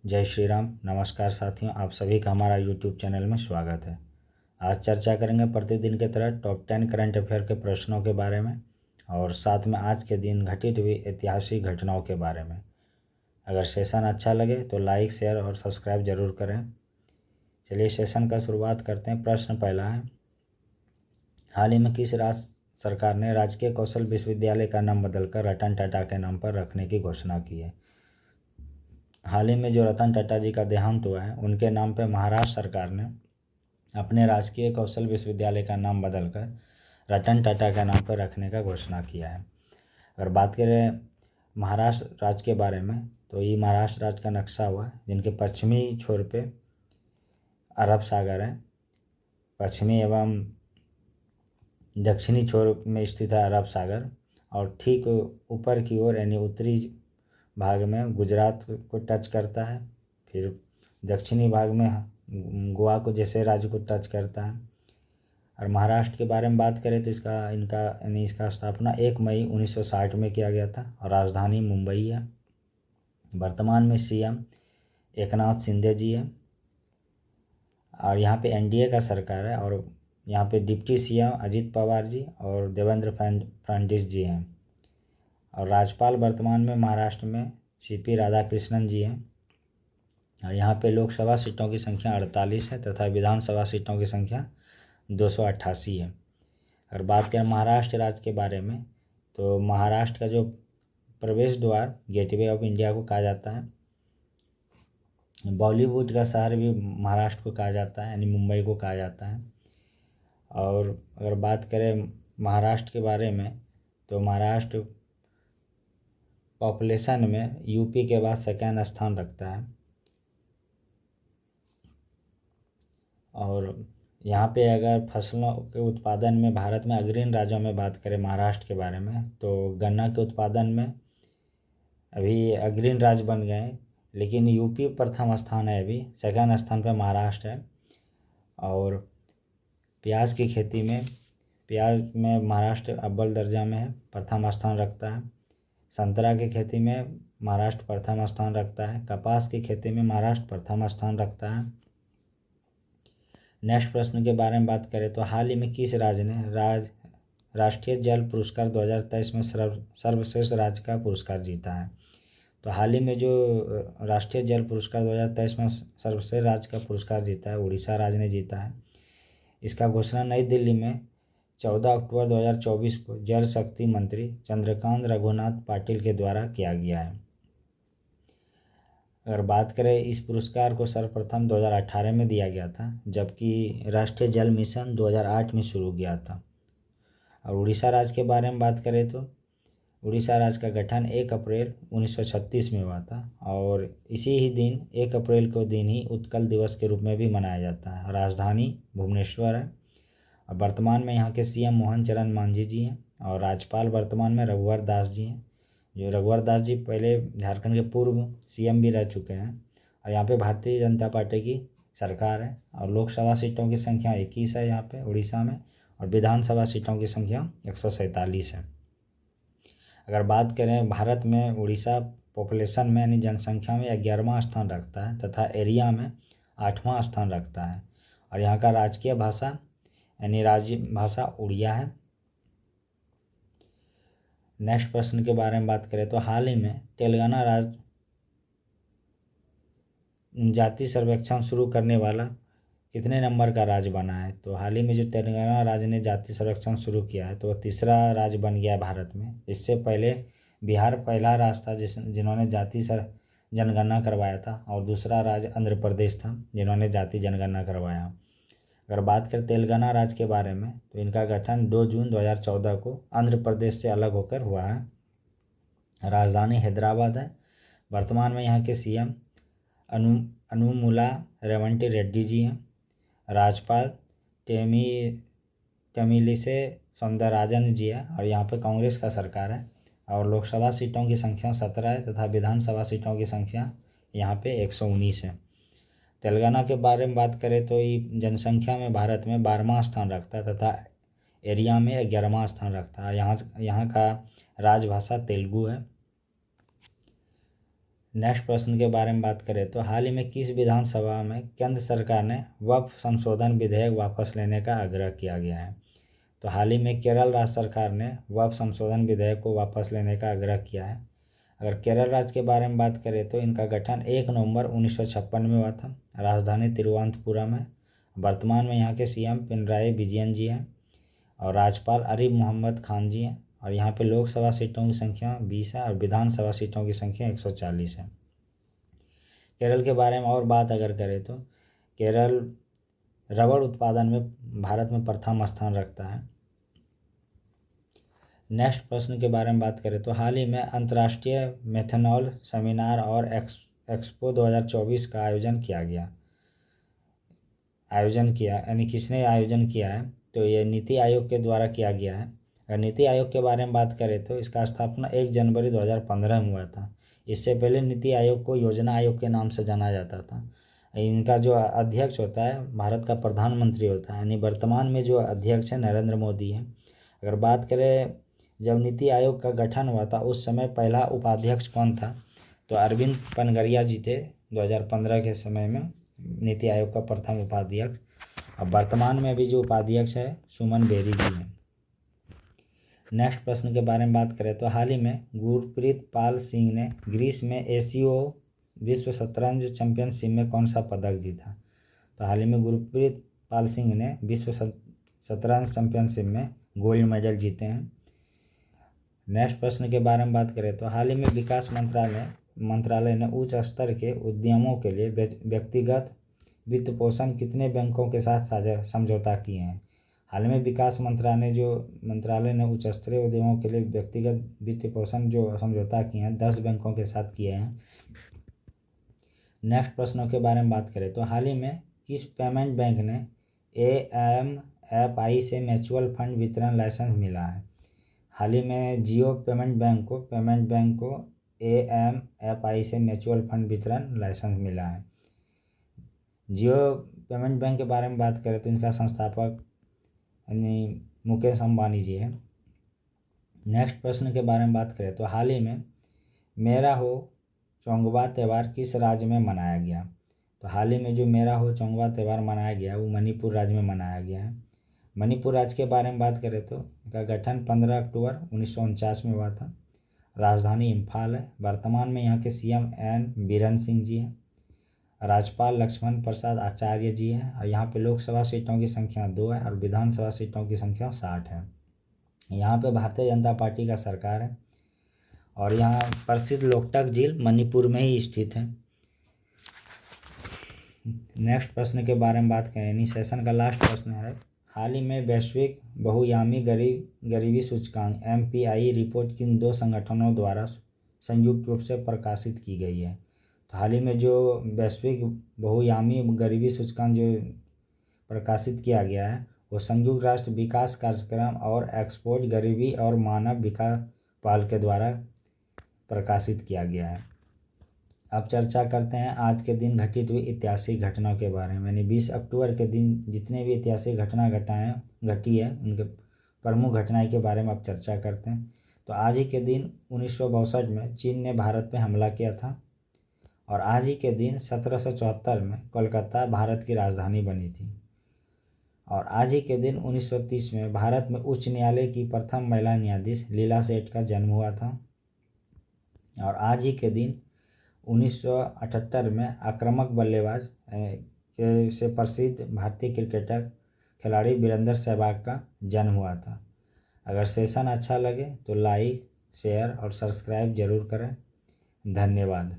जय श्री राम। नमस्कार साथियों, आप सभी का हमारा यूट्यूब चैनल में स्वागत है। आज चर्चा करेंगे प्रतिदिन की तरह टॉप 10 करंट अफेयर के प्रश्नों के बारे में और साथ में आज के दिन घटित हुई ऐतिहासिक घटनाओं के बारे में। अगर सेशन अच्छा लगे तो लाइक, शेयर और सब्सक्राइब जरूर करें। चलिए सेशन का शुरुआत करते हैं। प्रश्न पहला है, हाल ही में किस राज्य सरकार ने राजकीय कौशल विश्वविद्यालय का नाम बदलकर रतन टाटा के नाम पर रखने की घोषणा की है? हाल ही में जो रतन टाटा जी का देहांत हुआ है, उनके नाम पर महाराष्ट्र सरकार ने अपने राजकीय कौशल विश्वविद्यालय का नाम बदलकर रतन टाटा के नाम पर रखने का घोषणा किया है। अगर बात करें महाराष्ट्र राज्य के बारे में, तो ये महाराष्ट्र राज्य का नक्शा हुआ है, जिनके पश्चिमी छोर पे अरब सागर है। पश्चिमी एवं दक्षिणी छोर में स्थित है अरब सागर, और ठीक ऊपर की ओर यानी उत्तरी भाग में गुजरात को टच करता है। फिर दक्षिणी भाग में गोवा को जैसे राज्य को टच करता है। और महाराष्ट्र के बारे में बात करें तो इसका स्थापना 1 मई 1960 में किया गया था और राजधानी मुंबई है। वर्तमान में सीएम एकनाथ शिंदे जी है और यहाँ पे एनडीए का सरकार है, और यहाँ पे डिप्टी सीएम अजित पवार जी और देवेंद्र फडणवीस जी हैं। और राज्यपाल वर्तमान में महाराष्ट्र में सीपी राधाकृष्णन जी हैं। और यहाँ पे लोकसभा सीटों की संख्या 48 है तथा विधानसभा सीटों की संख्या 288 है। अगर बात करें महाराष्ट्र राज्य के बारे में, तो महाराष्ट्र का जो प्रवेश द्वार गेटवे ऑफ इंडिया को कहा जाता है। बॉलीवुड का शहर भी महाराष्ट्र को कहा जाता है, यानी मुंबई को कहा जाता है। और अगर बात करें महाराष्ट्र के बारे में, तो महाराष्ट्र पॉपुलेशन में यूपी के बाद सेकेंड स्थान रखता है। और यहाँ पे अगर फसलों के उत्पादन में भारत में अग्रणी राज्यों में बात करें महाराष्ट्र के बारे में, तो गन्ना के उत्पादन में अभी अग्रणी राज्य बन गए हैं, लेकिन यूपी प्रथम स्थान है, अभी सेकंड स्थान पर महाराष्ट्र है। और प्याज की खेती में महाराष्ट्र अव्वल दर्जा में है, प्रथम स्थान रखता है। संतरा की खेती में महाराष्ट्र प्रथम स्थान रखता है। कपास की खेती में महाराष्ट्र प्रथम स्थान रखता है। नेक्स्ट प्रश्न के बारे में बात करें तो हाल ही में किस राज्य ने राष्ट्रीय जल पुरस्कार 2023 में सर्वश्रेष्ठ राज्य का पुरस्कार जीता है? तो हाल ही में जो राष्ट्रीय जल पुरस्कार 2023 में सर्वश्रेष्ठ राज्य का पुरस्कार जीता है, उड़ीसा राज्य ने जीता है। इसका घोषणा नई दिल्ली में 14 अक्टूबर 2024 को जल शक्ति मंत्री चंद्रकांत रघुनाथ पाटिल के द्वारा किया गया है। अगर बात करें, इस पुरस्कार को सर्वप्रथम 2018 में दिया गया था, जबकि राष्ट्रीय जल मिशन 2008 में शुरू किया था। और उड़ीसा राज्य के बारे में बात करें तो उड़ीसा राज्य का गठन 1 अप्रैल 1936 में हुआ था, और इसी ही दिन 1 अप्रैल को दिन ही उत्कल दिवस के रूप में भी मनाया जाता है। राजधानी भुवनेश्वर है। और वर्तमान में यहाँ के सीएम मोहन चरण मांझी जी हैं और राज्यपाल वर्तमान में रघुवर दास जी हैं। जो रघुवर दास जी पहले झारखंड के पूर्व सीएम भी रह चुके हैं। और यहाँ पे भारतीय जनता पार्टी की सरकार है। और लोकसभा सीटों की संख्या 21 है यहाँ पे उड़ीसा में, और विधानसभा सीटों की संख्या 147 है। अगर बात करें भारत में, उड़ीसा पॉपुलेशन में यानी जनसंख्या में 11वां स्थान रखता है तथा एरिया में 8वां स्थान रखता है। और यहाँ का राजकीय भाषा यानी राज्य भाषा उड़िया है। नेक्स्ट प्रश्न के बारे में बात करें तो हाल ही में तेलंगाना राज्य जाति सर्वेक्षण शुरू करने वाला कितने नंबर का राज्य बना है? तो हाल ही में जो तेलंगाना राज्य ने जाति सर्वेक्षण शुरू किया है, तो वह तीसरा राज्य बन गया है भारत में। इससे पहले बिहार पहला राज्य था जिन्होंने जाति जनगणना करवाया था, और दूसरा राज्य आंध्र प्रदेश था जिन्होंने जाति जनगणना करवाया। अगर बात करें तेलंगाना राज्य के बारे में, तो इनका गठन 2 जून 2014 को आंध्र प्रदेश से अलग होकर हुआ है। राजधानी हैदराबाद है। वर्तमान में यहाँ के सीएम अनुमुला रेवंटी रेड्डी जी हैं। राज्यपाल तमिलिसै सौंदरराजन जी है, और यहाँ पे कांग्रेस का सरकार है। और लोकसभा सीटों की संख्या 17 है तथा विधानसभा सीटों की संख्या यहाँ पे 119 है। तेलंगाना के बारे में बात करें तो ये जनसंख्या में भारत में 12वां स्थान रखता है तथा एरिया में 11वां स्थान रखता है। यहाँ का राजभाषा तेलुगु है। नेक्स्ट प्रश्न के बारे में बात करें तो हाल ही में किस विधानसभा में केंद्र सरकार ने वक्फ संशोधन विधेयक वापस लेने का आग्रह किया गया है? तो हाल ही में केरल राज्य सरकार ने वक्फ संशोधन विधेयक को वापस लेने का आग्रह किया है। अगर केरल राज्य के बारे में बात करें तो इनका गठन 1 नवंबर 1956 में हुआ था। राजधानी तिरुवनंतपुरम है। वर्तमान में यहाँ के सीएम पिनराई विजयन जी हैं और राज्यपाल आरिफ मोहम्मद खान जी हैं। और यहाँ पे लोकसभा सीटों की संख्या 20 है और विधानसभा सीटों की संख्या 140 है। केरल के बारे में और बात अगर करें तो केरल रबड़ उत्पादन में भारत में प्रथम स्थान रखता है। नेक्स्ट प्रश्न के बारे में बात करें तो हाल ही में अंतर्राष्ट्रीय मेथनॉल सेमिनार और एक्सपो 2024 का आयोजन किया यानी किसने आयोजन किया है? तो ये नीति आयोग के द्वारा किया गया है। अगर नीति आयोग के बारे में बात करें तो इसका स्थापना 1 जनवरी 2015 में हुआ था। इससे पहले नीति आयोग को योजना आयोग के नाम से जाना जाता था। इनका जो अध्यक्ष होता है भारत का प्रधानमंत्री होता है, यानी वर्तमान में जो अध्यक्ष है नरेंद्र मोदी हैं। अगर बात करें जब नीति आयोग का गठन हुआ था उस समय पहला उपाध्यक्ष कौन था? तो अरविंद पनगरिया जी थे 2015 के समय में नीति आयोग का प्रथम उपाध्यक्ष। अब वर्तमान में अभी जो उपाध्यक्ष है सुमन बेरी जी हैं। नेक्स्ट प्रश्न के बारे में बात करें तो हाल ही में गुरप्रीत पाल सिंह ने ग्रीस में एशियो विश्व शतरंज चैंपियनशिप में कौन सा पदक जीता? तो हाल ही में गुरप्रीत पाल सिंह ने विश्व शतरंज चैंपियनशिप में गोल्ड मेडल जीते हैं। नेक्स्ट प्रश्न के बारे में बात करें तो हाल ही में विकास मंत्रालय ने उच्च स्तर के उद्यमों के लिए व्यक्तिगत वित्त पोषण कितने बैंकों के साथ समझौता किए हैं? हाल में विकास मंत्रालय ने उच्च स्तरीय उद्यमों के लिए व्यक्तिगत वित्त पोषण जो समझौता किए हैं 10 बैंकों के साथ किए हैं। नेक्स्ट प्रश्नों के बारे में बात करें तो हाल ही में किस पेमेंट बैंक ने AMFI से म्यूचुअल फंड वितरण लाइसेंस मिला है? हाल ही में जियो पेमेंट बैंक को AMFI से म्यूचुअल फंड वितरण लाइसेंस मिला है। जियो पेमेंट बैंक के बारे में बात करें तो इनका संस्थापक यानी मुकेश अंबानी जी है। नेक्स्ट प्रश्न के बारे में बात करें तो हाल ही में मेरा हो चोंगवा त्यौहार किस राज्य में मनाया गया? तो हाल ही में जो मेरा हो चोंगवा त्यौहार मनाया गया वो मणिपुर राज्य में मनाया गया है। मणिपुर राज्य के बारे में बात करें तो इनका गठन 15 अक्टूबर 1949 में हुआ था। राजधानी इम्फाल है। वर्तमान में यहाँ के सीएम एन बीरेन सिंह जी हैं। राज्यपाल लक्ष्मण प्रसाद आचार्य जी हैं और यहाँ पे लोकसभा सीटों की संख्या 2 है और विधानसभा सीटों की संख्या 60 है। यहाँ पे भारतीय जनता पार्टी का सरकार है और यहाँ प्रसिद्ध लोकटक झील मणिपुर में ही स्थित है। नेक्स्ट प्रश्न के बारे में बात करें यानी सेशन का लास्ट प्रश्न है हाल ही में वैश्विक बहुआयामी गरीबी सूचकांक MPI रिपोर्ट किन 2 संगठनों द्वारा संयुक्त रूप से प्रकाशित की गई है? तो हाल ही में जो वैश्विक बहुआयामी गरीबी सूचकांक जो प्रकाशित किया गया है वो संयुक्त राष्ट्र विकास कार्यक्रम और एक्सपोर्ट गरीबी और मानव विकास पाल के द्वारा प्रकाशित किया गया है। अब चर्चा करते हैं आज के दिन घटित हुई ऐतिहासिक घटनाओं के बारे में। यानी 20 अक्टूबर के दिन जितने भी ऐतिहासिक घटना घटी है उनके प्रमुख घटनाएं के बारे में अब चर्चा करते हैं। तो आज ही के दिन 1962 में चीन ने भारत पर हमला किया था और आज ही के दिन 1774 में कोलकाता भारत की राजधानी बनी थी और आज ही के दिन 1930 में भारत में उच्च न्यायालय की प्रथम महिला न्यायाधीश लीला सेठ का जन्म हुआ था और आज ही के दिन 1978 में आक्रामक बल्लेबाज से प्रसिद्ध भारतीय क्रिकेटर खिलाड़ी वीरेंद्र सहवाग का जन्म हुआ था। अगर सेशन अच्छा लगे तो लाइक शेयर और सब्सक्राइब जरूर करें। धन्यवाद।